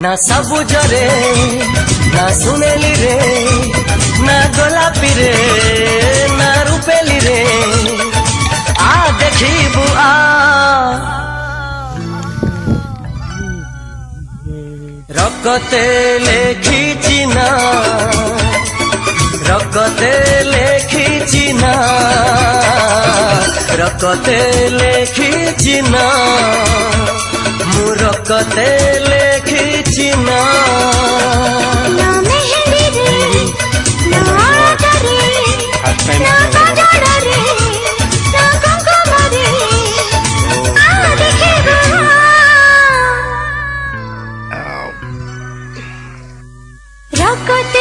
ना सबुजरे ना सुनेली रे ना गोलापी रे ना रूपेली रे आ देखिबु आ रगते लेखिछि ना रगते लेखिछि ना रगते लेखिछि ना मु रगते लेखिछि ना ना मेहंदी रे ना आटा रे ना काजल रे ना कुंकुम रे आ देखिबु रगते